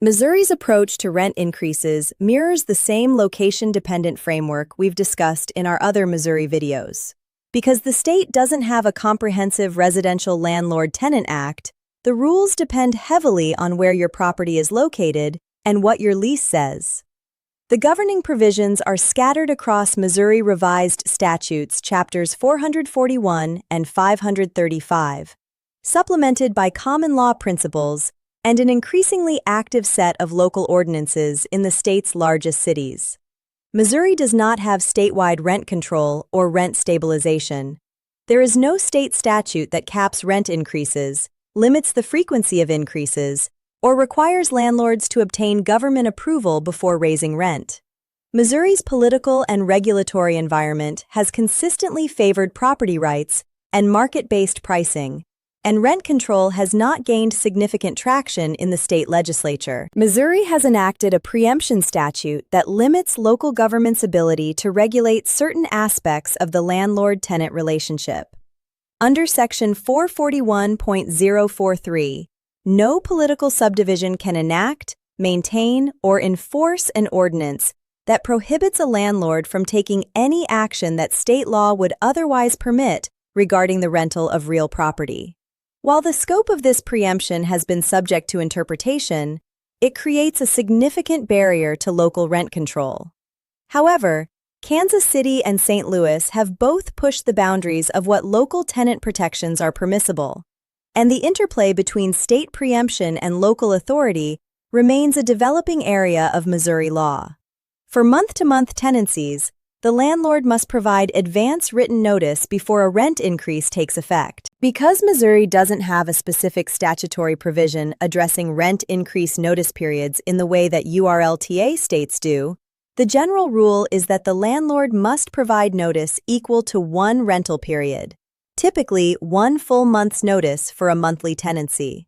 Missouri's approach to rent increases mirrors the same location-dependent framework we've discussed in our other Missouri videos. Because the state doesn't have a comprehensive residential landlord-tenant act, the rules depend heavily on where your property is located and what your lease says. The governing provisions are scattered across Missouri Revised Statutes Chapters 441 and 535, supplemented by common law principles and an increasingly active set of local ordinances in the state's largest cities. Missouri does not have statewide rent control or rent stabilization. There is no state statute that caps rent increases, limits the frequency of increases, or requires landlords to obtain government approval before raising rent. Missouri's political and regulatory environment has consistently favored property rights and market-based pricing, and rent control has not gained significant traction in the state legislature. Missouri has enacted a preemption statute that limits local government's ability to regulate certain aspects of the landlord-tenant relationship. Under Section 441.043, no political subdivision can enact, maintain, or enforce an ordinance that prohibits a landlord from taking any action that state law would otherwise permit regarding the rental of real property. While the scope of this preemption has been subject to interpretation, it creates a significant barrier to local rent control. However, Kansas City and St. Louis have both pushed the boundaries of what local tenant protections are permissible, and the interplay between state preemption and local authority remains a developing area of Missouri law. For month-to-month tenancies, the landlord must provide advance written notice before a rent increase takes effect. Because Missouri doesn't have a specific statutory provision addressing rent increase notice periods in the way that URLTA states do, the general rule is that the landlord must provide notice equal to one rental period, typically 1 full month's notice for a monthly tenancy.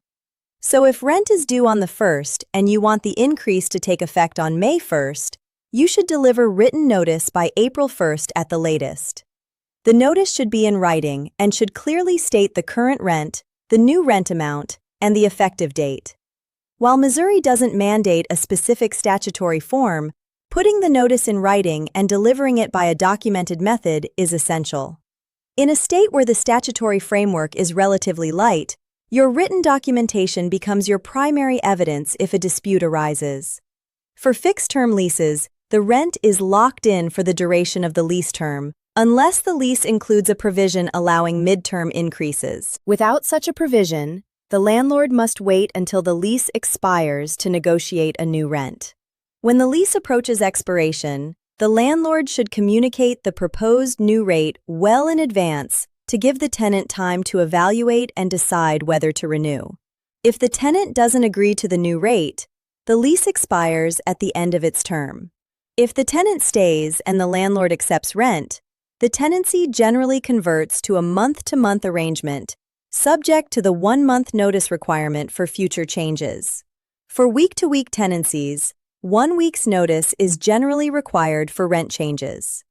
So if rent is due on the 1st and you want the increase to take effect on May 1st, you should deliver written notice by April 1st at the latest. The notice should be in writing and should clearly state the current rent, the new rent amount, and the effective date. While Missouri doesn't mandate a specific statutory form, putting the notice in writing and delivering it by a documented method is essential. In a state where the statutory framework is relatively light, your written documentation becomes your primary evidence if a dispute arises. For fixed-term leases, the rent is locked in for the duration of the lease term, unless the lease includes a provision allowing midterm increases. Without such a provision, the landlord must wait until the lease expires to negotiate a new rent. When the lease approaches expiration, the landlord should communicate the proposed new rate well in advance to give the tenant time to evaluate and decide whether to renew. If the tenant doesn't agree to the new rate, the lease expires at the end of its term. If the tenant stays and the landlord accepts rent, the tenancy generally converts to a month-to-month arrangement, subject to the 1-month notice requirement for future changes. For week-to-week tenancies, 1 week's notice is generally required for rent changes.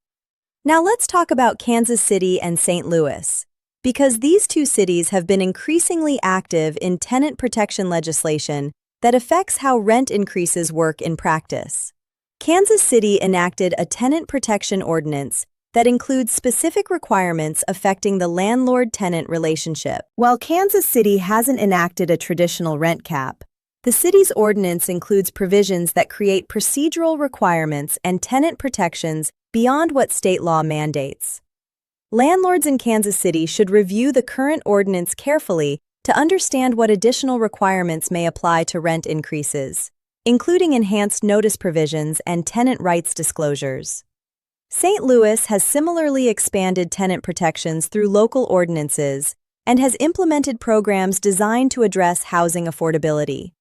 Now let's talk about Kansas City and St. Louis, because these two cities have been increasingly active in tenant protection legislation that affects how rent increases work in practice. Kansas City enacted a tenant protection ordinance that includes specific requirements affecting the landlord-tenant relationship. While Kansas City hasn't enacted a traditional rent cap, the city's ordinance includes provisions that create procedural requirements and tenant protections beyond what state law mandates. Landlords in Kansas City should review the current ordinance carefully to understand what additional requirements may apply to rent increases, including enhanced notice provisions and tenant rights disclosures. St. Louis has similarly expanded tenant protections through local ordinances and has implemented programs designed to address housing affordability.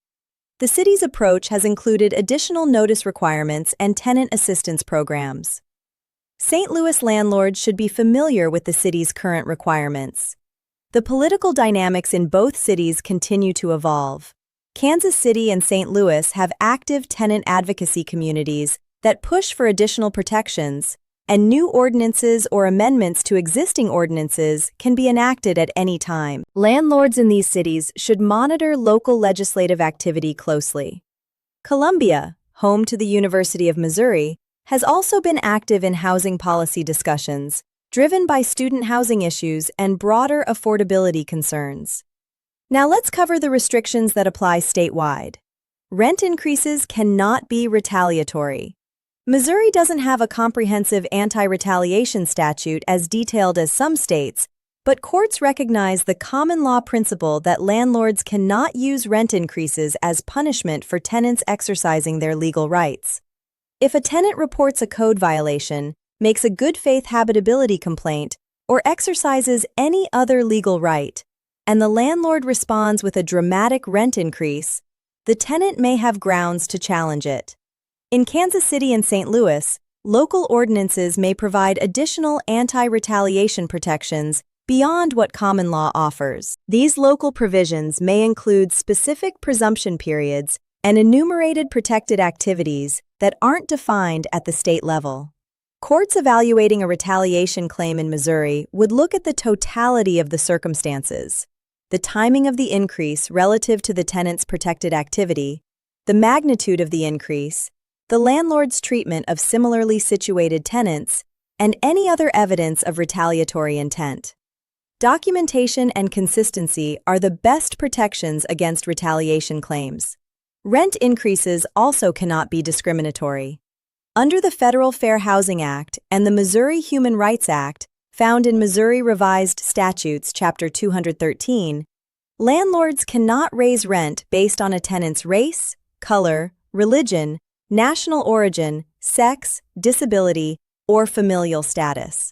The city's approach has included additional notice requirements and tenant assistance programs. St. Louis landlords should be familiar with the city's current requirements. The political dynamics in both cities continue to evolve. Kansas City and St. Louis have active tenant advocacy communities that push for additional protections, and new ordinances or amendments to existing ordinances can be enacted at any time. Landlords in these cities should monitor local legislative activity closely. Columbia, home to the University of Missouri, has also been active in housing policy discussions, driven by student housing issues and broader affordability concerns. Now let's cover the restrictions that apply statewide. Rent increases cannot be retaliatory. Missouri doesn't have a comprehensive anti-retaliation statute as detailed as some states, but courts recognize the common law principle that landlords cannot use rent increases as punishment for tenants exercising their legal rights. If a tenant reports a code violation, makes a good faith habitability complaint, or exercises any other legal right, and the landlord responds with a dramatic rent increase, the tenant may have grounds to challenge it. In Kansas City and St. Louis, local ordinances may provide additional anti-retaliation protections beyond what common law offers. These local provisions may include specific presumption periods and enumerated protected activities that aren't defined at the state level. Courts evaluating a retaliation claim in Missouri would look at the totality of the circumstances: the timing of the increase relative to the tenant's protected activity, the magnitude of the increase, the landlord's treatment of similarly situated tenants, and any other evidence of retaliatory intent. Documentation and consistency are the best protections against retaliation claims. Rent increases also cannot be discriminatory. Under the Federal Fair Housing Act and the Missouri Human Rights Act, found in Missouri Revised Statutes, Chapter 213, landlords cannot raise rent based on a tenant's race, color, religion, national origin, sex, disability, or familial status.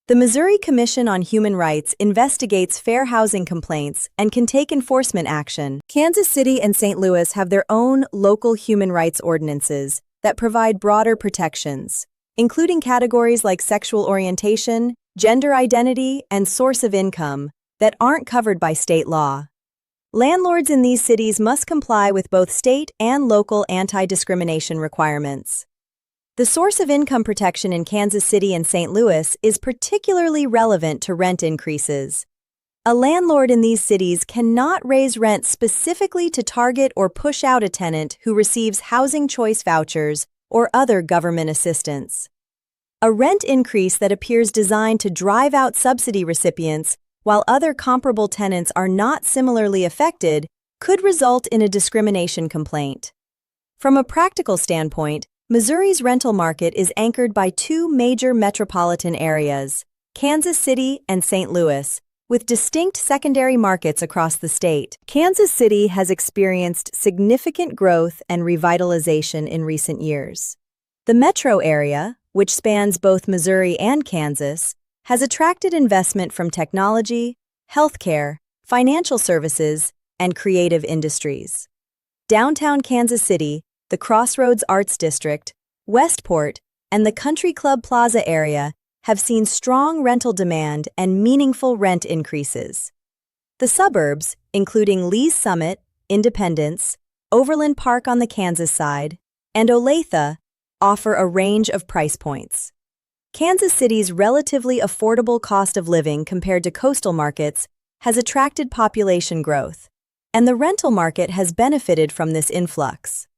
The Missouri Commission on Human Rights investigates fair housing complaints and can take enforcement action. Kansas City and St. Louis have their own local human rights ordinances that provide broader protections, including categories like sexual orientation, gender identity, and source of income that aren't covered by state law. Landlords in these cities must comply with both state and local anti-discrimination requirements. The source of income protection in Kansas City and St. Louis is particularly relevant to rent increases. A landlord in these cities cannot raise rent specifically to target or push out a tenant who receives housing choice vouchers or other government assistance. A rent increase that appears designed to drive out subsidy recipients while other comparable tenants are not similarly affected could result in a discrimination complaint. From a practical standpoint, Missouri's rental market is anchored by two major metropolitan areas, Kansas City and St. Louis, with distinct secondary markets across the state. Kansas City has experienced significant growth and revitalization in recent years. The metro area, which spans both Missouri and Kansas, has attracted investment from technology, healthcare, financial services, and creative industries. Downtown Kansas City, the Crossroads Arts District, Westport, and the Country Club Plaza area have seen strong rental demand and meaningful rent increases. The suburbs, including Lee's Summit, Independence, Overland Park on the Kansas side, and Olathe, offer a range of price points. Kansas City's relatively affordable cost of living compared to coastal markets has attracted population growth, and the rental market has benefited from this influx.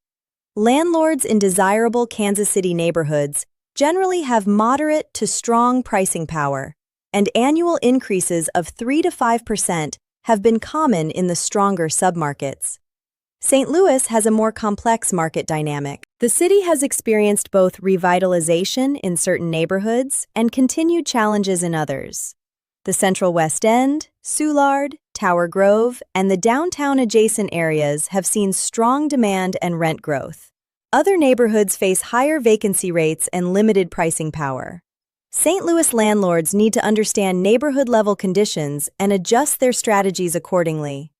Landlords in desirable Kansas City neighborhoods generally have moderate to strong pricing power, and annual increases of 3 to 5% have been common in the stronger submarkets. St. Louis has a more complex market dynamic. The city has experienced both revitalization in certain neighborhoods and continued challenges in others. The Central West End, Soulard, Tower Grove, and the downtown adjacent areas have seen strong demand and rent growth. Other neighborhoods face higher vacancy rates and limited pricing power. St. Louis landlords need to understand neighborhood-level conditions and adjust their strategies accordingly.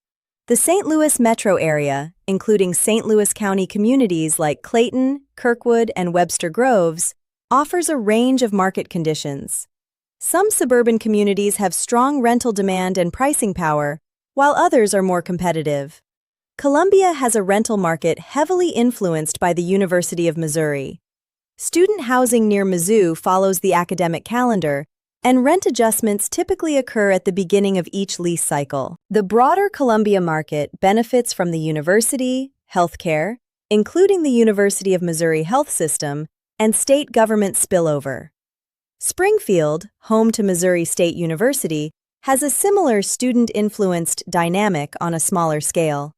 The St. Louis metro area, including St. Louis County communities like Clayton, Kirkwood, and Webster Groves, offers a range of market conditions. Some suburban communities have strong rental demand and pricing power, while others are more competitive. Columbia has a rental market heavily influenced by the University of Missouri. Student housing near Mizzou follows the academic calendar, and rent adjustments typically occur at the beginning of each lease cycle. The broader Columbia market benefits from the university, healthcare, including the University of Missouri Health System and state government spillover. Springfield, home to Missouri State University, has a similar student-influenced dynamic on a smaller scale.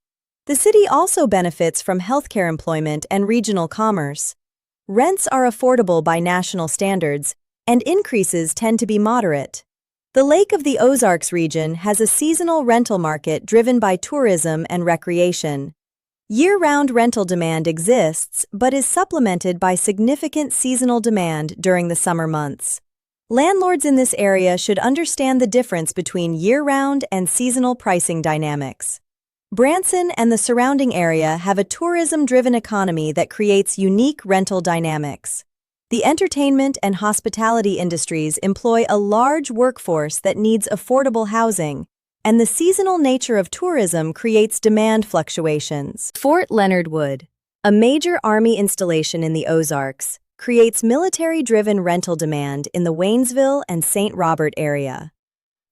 The city also benefits from healthcare employment and regional commerce. Rents are affordable by national standards, and increases tend to be moderate. The Lake of the Ozarks region has a seasonal rental market driven by tourism and recreation. Year-round rental demand exists, but is supplemented by significant seasonal demand during the summer months. Landlords in this area should understand the difference between year-round and seasonal pricing dynamics. Branson and the surrounding area have a tourism-driven economy that creates unique rental dynamics. The entertainment and hospitality industries employ a large workforce that needs affordable housing, and the seasonal nature of tourism creates demand fluctuations. Fort Leonard Wood, a major Army installation in the Ozarks, creates military-driven rental demand in the Waynesville and St. Robert area.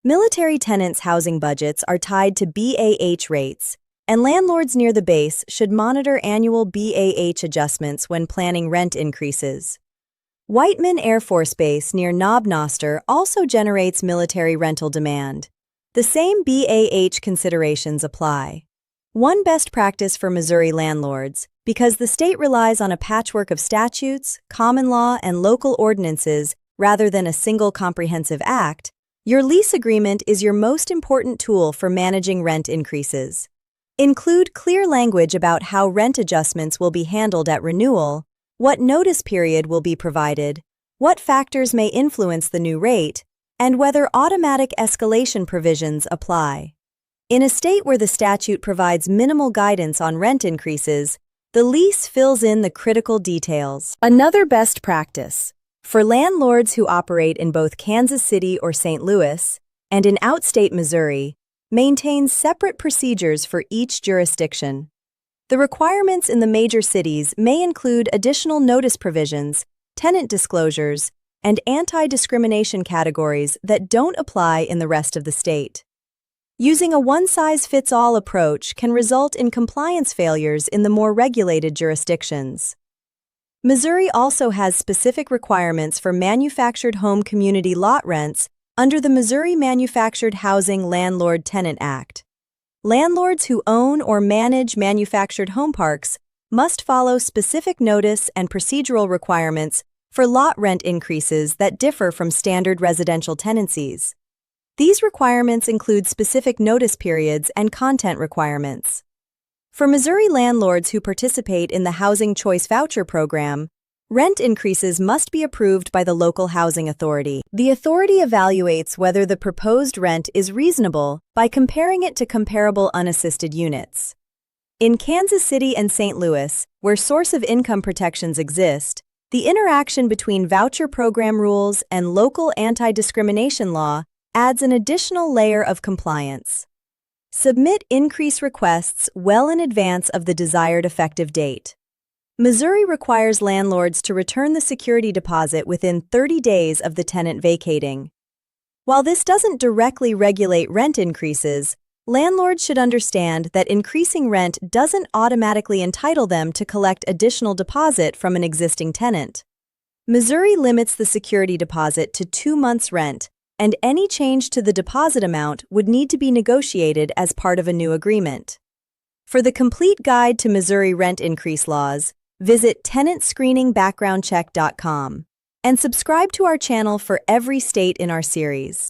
Military tenants' housing budgets are tied to BAH rates, and landlords near the base should monitor annual BAH adjustments when planning rent increases. Whiteman Air Force Base near Knob Noster also generates military rental demand. The same BAH considerations apply. One best practice for Missouri landlords, because the state relies on a patchwork of statutes, common law, and local ordinances rather than a single comprehensive act, your lease agreement is your most important tool for managing rent increases. Include clear language about how rent adjustments will be handled at renewal, what notice period will be provided, what factors may influence the new rate, and whether automatic escalation provisions apply. In a state where the statute provides minimal guidance on rent increases, the lease fills in the critical details. Another best practice, for landlords who operate in both Kansas City or St. Louis, and in outstate Missouri, maintains separate procedures for each jurisdiction. The requirements in the major cities may include additional notice provisions, tenant disclosures, and anti-discrimination categories that don't apply in the rest of the state. Using a one-size-fits-all approach can result in compliance failures in the more regulated jurisdictions. Missouri also has specific requirements for manufactured home community lot rents under the Missouri Manufactured Housing Landlord-Tenant Act. Landlords who own or manage manufactured home parks must follow specific notice and procedural requirements for lot rent increases that differ from standard residential tenancies. These requirements include specific notice periods and content requirements. For Missouri landlords who participate in the Housing Choice Voucher Program, rent increases must be approved by the local housing authority. The authority evaluates whether the proposed rent is reasonable by comparing it to comparable unassisted units. In Kansas City and St. Louis, where source of income protections exist, the interaction between voucher program rules and local anti-discrimination law adds an additional layer of compliance. Submit increase requests well in advance of the desired effective date. Missouri requires landlords to return the security deposit within 30 days of the tenant vacating. While this doesn't directly regulate rent increases, landlords should understand that increasing rent doesn't automatically entitle them to collect additional deposit from an existing tenant. Missouri limits the security deposit to 2 months' rent, and any change to the deposit amount would need to be negotiated as part of a new agreement. For the complete guide to Missouri rent increase laws, visit tenantscreeningbackgroundcheck.com and subscribe to our channel for every state in our series.